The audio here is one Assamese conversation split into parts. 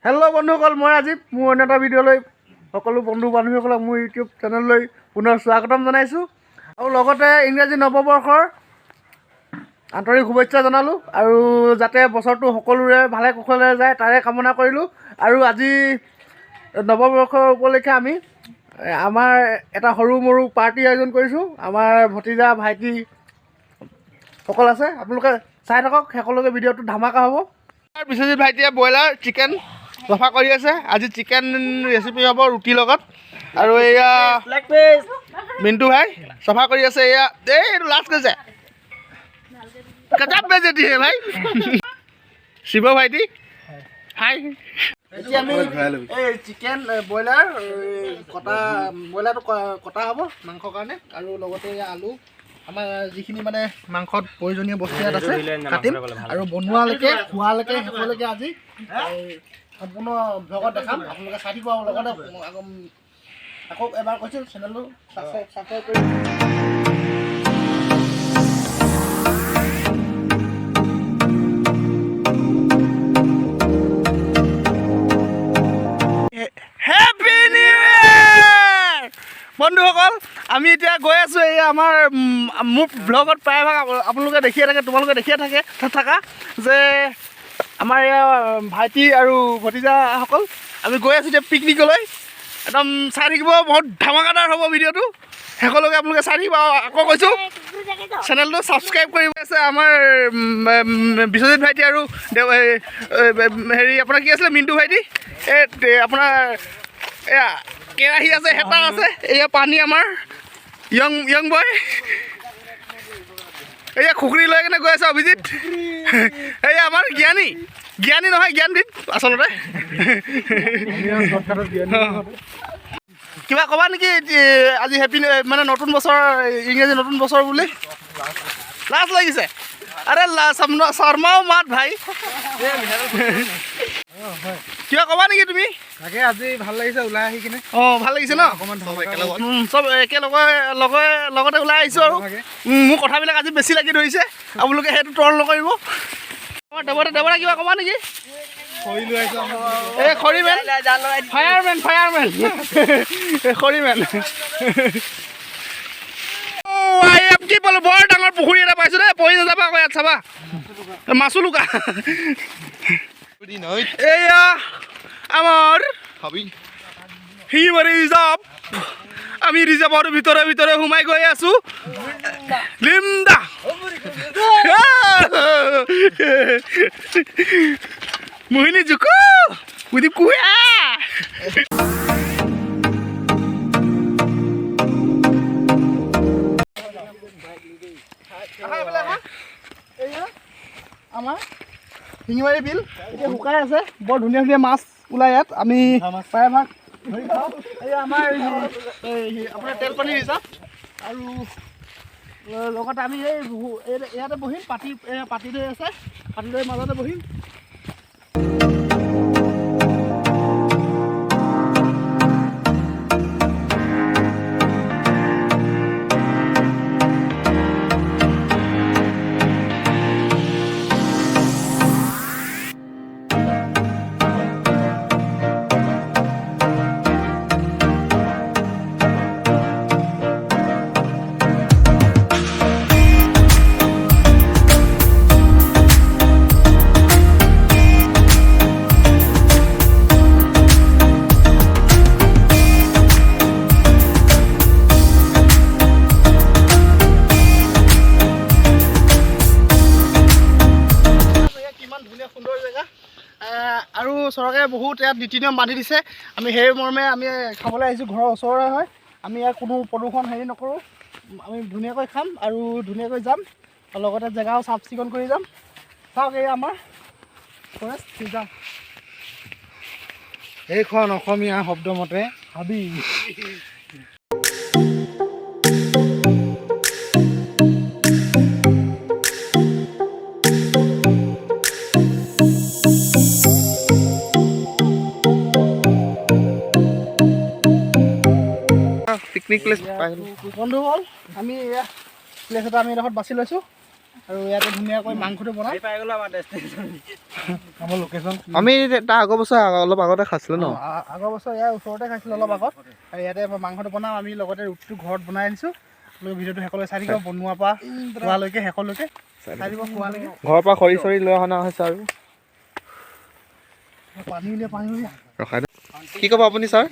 হেল্ল' বন্ধুসকল, মই আজি মোৰ অন্য এটা ভিডিঅ'লৈ সকলো বন্ধু বান্ধৱীসকলক মোৰ ইউটিউব চেনেললৈ পুনৰ স্বাগতম জনাইছোঁ আৰু লগতে ইংৰাজী নৱবৰ্ষৰ আন্তৰিক শুভেচ্ছা জনালোঁ আৰু যাতে বছৰটো সকলোৰে ভালে কুশলে যায় তাৰে কামনা কৰিলোঁ। আৰু আজি নৱবৰ্ষৰ উপলক্ষে আমি আমাৰ এটা সৰু মৰু পাৰ্টি আয়োজন কৰিছোঁ। আমাৰ ভতিজা ভাইটি সকল আছে, আপোনালোকে চাই থাকক, সকলোকে ভিডিঅ'টো ধামাকা হ'ব। বিশ্বজিৎ ভাইটিয়ে ব্ৰইলাৰ চিকেন চফা কৰি আছে। আজি চিকেন ৰেচিপি হ'ব ৰুটিৰ লগত। আৰু এয়া মিণ্টু ভাই চফা কৰি আছে। এয়া এইটো লাষ্ট গৈছে কাটাপ বেজে দিয়ে ভাই। শিৱ ভাইটি হাই। এতিয়া আমি এই চিকেন ব্ৰইলাৰ ব্ৰইলাৰটো কটা হ'ব মাংসৰ কাৰণে। আৰু লগতে আলু আমাৰ যিখিনি মানে মাংসত প্ৰয়োজনীয় বস্তু ইয়াত আছে কাটিম। আৰু বনোৱালৈকে খোৱালৈকে শেষলৈকে আজি সম্পূৰ্ণ ব্লগত দেখাম, আপোনালোকে চাই দিব। আৰু লগতে আকৌ এবাৰ কৈছোঁ চেনেলটো ছাবস্ক্ৰাইব কৰি হেপী নিউ ইয়েৰ বন্ধুসকল। আমি এতিয়া গৈ আছোঁ এই আমাৰ মোৰ ব্লগত প্ৰায়ভাগ আপোনালোকে দেখিয়ে থাকে, তোমালোকে দেখিয়ে থাকা যে আমাৰ এয়া ভাইটি আৰু ভতিজাসকল আমি গৈ আছোঁ এতিয়া পিকনিকলৈ। একদম চাই থাকিব, বহুত ধামাকাদাৰ হ'ব ভিডিঅ'টো, সকলোকে আপোনালোকে চাই থাকিব। আকৌ কৈছোঁ চেনেলটো ছাবস্ক্ৰাইব কৰিব আছে আমাৰ বিশ্বজিৎ ভাইটি আৰু হেৰি আপোনাৰ কি আছিলে মিণ্টু ভাইটি। এই আপোনাৰ এয়া কেৰাহী আছে, হেতা আছে, এয়া পানী আমাৰ য়ং বয়। এয়া খুখৰি লৈ কিনে গৈ আছে অভিজিত। এয়া আমাৰ জ্ঞানী নহয় জ্ঞানদীপ আচলতে। কিবা ক'বা নেকি আজি হেপী মানে নতুন বছৰ, ইংৰাজী নতুন বছৰ বুলি? লাজ লাগিছে? আৰে শৰ্মাও মাত ভাই। কিবা ক'বা নেকি তুমি? তাকে আজি ভাল লাগিছে ওলাই আহি কিনে। অঁ ভাল লাগিছে ন, চব লগতে ওলাই আহিছোঁ। আৰু মোৰ কথাবিলাক আজি বেছি লাগি ধৰিছে, আপোনালোকে সেইটো ট্ৰল নকৰিব। দেৱতা কিবা ক'বা নেকি? এই খৰিমেন ফায়াৰমেন খৰিমেন। কি পালোঁ, বৰ ডাঙৰ পুখুৰী এটা পাইছোঁ দেই, পঢ়ি নাযাবা আকৌ ইয়াত চাবা মাছো লুকা। এয়া আমাৰ শিৱৰী ৰিজাৰ্ভ। আমি ৰিজাৰ্ভৰ ভিতৰে সোমাই গৈ আছোঁ। লিমদা মোহিনী জুকু বুদ্ধি কুয়া। আমাৰ শিঙিমাৰী বিল এতিয়া শুকাই আছে, বৰ ধুনীয়া ধুনীয়া মাছ ওলাই ইয়াত। আমি প্ৰায়ভাগ ধৰি খাওঁ। এই আমাৰ আপোনাৰ তেলপানী ৰিজাৰ্ভ। আৰু লগতে আমি ইয়াতে বহিম, পাতিদৈ আছে, পাতিদৈৰ মাজতে বহিম। আৰু চৰকাৰে বহুত ইয়াত নীতি নিয়ম বান্ধি দিছে। আমি সেই মৰ্মে আমি খাবলৈ আহিছোঁ, ঘৰৰ ওচৰৰে হয়। আমি ইয়াত কোনো প্ৰদূষণ হেৰি নকৰোঁ, আমি ধুনীয়াকৈ খাম আৰু ধুনীয়াকৈ যাম, আৰু লগতে জেগাও চাফ চিকুণ কৰি যাম। চাওক এই আমাৰ ফৰেষ্ট ৰিজাৰ্ভ। এইখন অসমীয়া শব্দমতে হাবি। পিকনিক প্লেচ বন্ধু হ'ল। আমি প্লেচ এটা আমি এডোখৰত বাছি লৈছোঁ। আৰু ইয়াতে ধুনীয়াকৈ মাংসটো বনাম। আমাৰ লোকেশ্যন আমি তাৰ আগৰ বছৰ অলপ আগতে খাইছিলোঁ ন? আগৰ বছৰ ইয়াৰ ওচৰতে খাইছিলোঁ অলপ আগত। আৰু ইয়াতে মাংসটো বনাম। আমি লগতে ৰুটিটো ঘৰত বনাই আনিছোঁ। ভিডিঅ'টো শেষলৈ চাই থাকিব, বনোৱাৰ পৰা খোৱালৈকে শেষলৈকে চাই দিব, খোৱালৈকে। ঘৰৰ পৰা খৰি চৰি লৈ অনা হৈছে আৰু পানী উলিয়া ৰখাই দিয়ক। কি ক'ব আপুনি ছাৰ?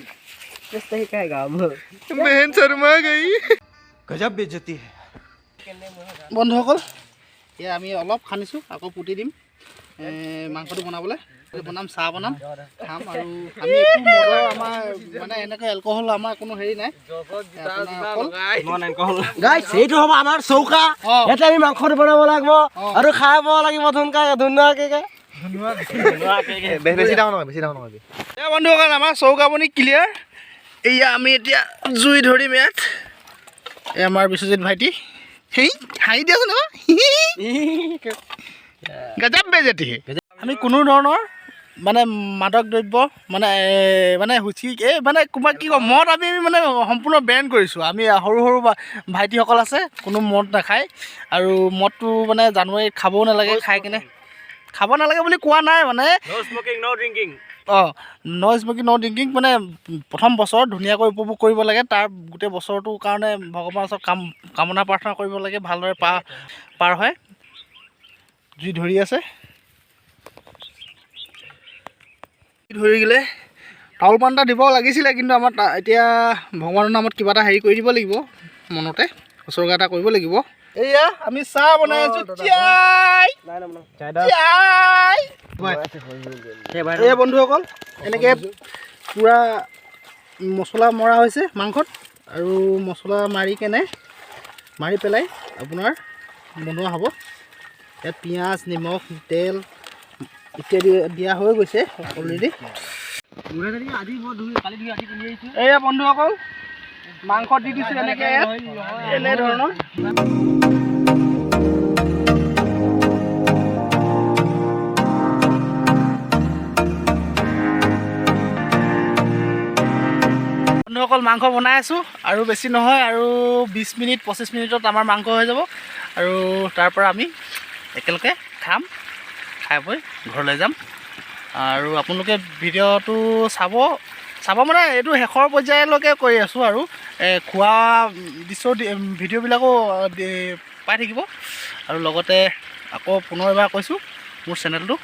বন্ধুসকল, এয়া আমি অলপ খান্দিছোঁ, আকৌ পুতি দিম মাংসটো বনাবলৈ। বনাম, চাহ বনাম, খাম। আৰু আমি একো মদৰ আমাৰ মানে এনেকৈ এলকহল আমাৰ কোনো হেৰি নাই। সেইটো হ'ব আমাৰ চৌকা। ইয়াতে আমি মাংসটো বনাব লাগিব আৰু খাব লাগিব ধুনীয়াকৈ। বেছি ডাঙৰ নহয়, বেছি ডাঙৰ নহয়। এই বন্ধুসকল, আমাৰ চৌকা বনি ক্লিয়াৰ। এয়া আমি এতিয়া জুই ধৰিম ইয়াত। এই আমাৰ বিশ্বজিৎ ভাইটি, সেই হাঁহি দিয়াচোন আকৌ। গজব বেজেতি। আমি কোনো ধৰণৰ মানে মাদক দ্ৰব্য মানে হুচি মানে কোনোবা কি কয় মদ আমি মানে সম্পূৰ্ণ বেন কৰিছোঁ। আমি সৰু সৰু ভাইটিসকল আছে, কোনো মদ নাখায়। আৰু মদটো মানে জানুৱাৰীত খাবও নালাগে, খাই কিনে খাব নালাগে বুলি কোৱা নাই মানে। No smoking, no drinking. ন' স্মকিং ন' ড্ৰিংকিং মানে প্ৰথম বছৰ ধুনীয়াকৈ উপভোগ কৰিব লাগে। তাৰ গোটেই বছৰটোৰ কাৰণে ভগৱানৰ ওচৰত কামনা প্ৰাৰ্থনা কৰিব লাগে, ভালদৰে পাৰ হয়। জুই ধৰি আছে, ধৰি গ'লে তাউল পাণ এটা দিব লাগিছিলে, কিন্তু আমাৰ এতিয়া ভগৱানৰ নামত কিবা এটা হেৰি কৰি দিব লাগিব, মনতে উচৰ্গা এটা কৰিব লাগিব। এয়া আমি চাহ বনাই আছোঁ। এই বন্ধুসকল, এনেকৈ পূৰা মছলা মৰা হৈছে মাংসত। আৰু মছলা মাৰি পেলাই আপোনাৰ বনোৱা হ'ব। ইয়াত পিঁয়াজ, নিমখ, তেল ইত্যাদি দিয়া হৈ গৈছে অলৰেডি। এয়া বন্ধুসকল, মাংস দি দিছোঁ এনেকৈ এনেধৰণৰ। বন্ধুসকল, মাংস বনাই আছোঁ আৰু বেছি নহয়, আৰু 20 মিনিট 25 মিনিটত আমাৰ মাংস হৈ যাব। আৰু তাৰ পৰা আমি একেলগে খাম, খাই বৈ ঘৰলৈ যাম। আৰু আপোনালোকে ভিডিঅ'টো চাব মানে এইটো শেষৰ পৰ্যায়লৈকে কৰি আছোঁ। আৰু খোৱা দৃশ্য ভিডিঅ'বিলাকো পাই থাকিব। আৰু লগতে আকৌ পুনৰ এবাৰ কৈছোঁ, মোৰ চেনেলটো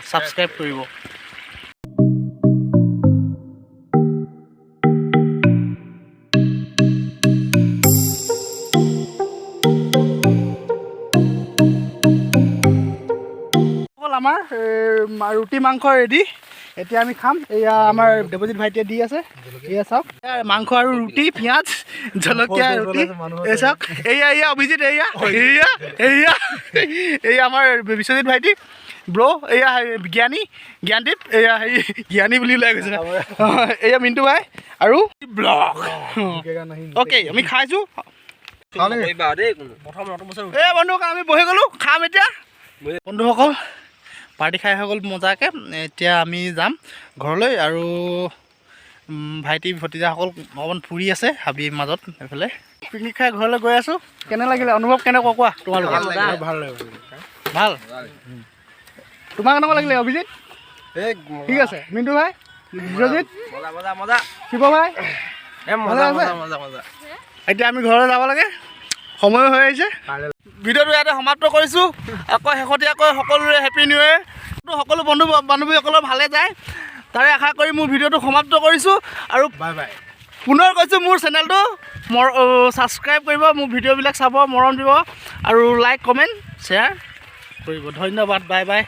ছাবস্ক্ৰাইব কৰিব। আমাৰ ৰুটি মাংস ৰেডি, এতিয়া আমি খাম। এয়া আমাৰ দেৱজিৎ ভাইটিয়ে দি আছে, এয়া চাওক মাংস আৰু ৰুটি, পিঁয়াজ, জলকীয়া ৰুটি। এই চাওক, এয়া অভিজিৎ, এয়া আমাৰ বিশ্বজিৎ ভাইটি ব্ৰ', এয়া জ্ঞানদীপ, এয়া জ্ঞানী বুলি ওলাই গৈছে। এয়া মিণ্টু ভাই আৰু ব্লগ। অ'কে, আমি খাইছোঁ। এই বন্ধুসকল, আমি বহি গ'লোঁ, খাম এতিয়া। বন্ধুসকল, পাৰ্টি খাই হৈ গ'ল মজাকৈ। এতিয়া আমি যাম ঘৰলৈ। আৰু ভাইটি ভতিজাসকল অকণমান ফুৰি আছে হাবিৰ মাজত। এইফালে পিকনিক খাই ঘৰলৈ গৈ আছোঁ। কেনে লাগিলে, অনুভৱ কেনেকুৱা কোৱা তোমালোকৰ? ভাল। তোমাৰ কেনেকুৱা লাগিলে অভিজিৎ? ঠিক আছে। মিণ্টু ভাই, বিশ্বজিৎ, শিৱ ভাই, এতিয়া আমি ঘৰলৈ যাব লাগে, সময় হৈ আহিছে। ভিডিঅ'টো ইয়াতে সমাপ্ত কৰিছোঁ। আকৌ শেহতীয়াকৈ সকলোৰে হেপী নিউ ইয়েৰ। সকলো বন্ধু বান্ধৱীসকলৰ ভালে যায়, তাৰে আশা কৰি মোৰ ভিডিঅ'টো সমাপ্ত কৰিছোঁ। আৰু বাই বাই। পুনৰ কৈছোঁ, মোৰ চেনেলটো ছাবস্ক্ৰাইব কৰিব, মোৰ ভিডিঅ'বিলাক চাব, মৰম দিব, আৰু লাইক কমেণ্ট শ্বেয়াৰ কৰিব। ধন্যবাদ, বাই বাই।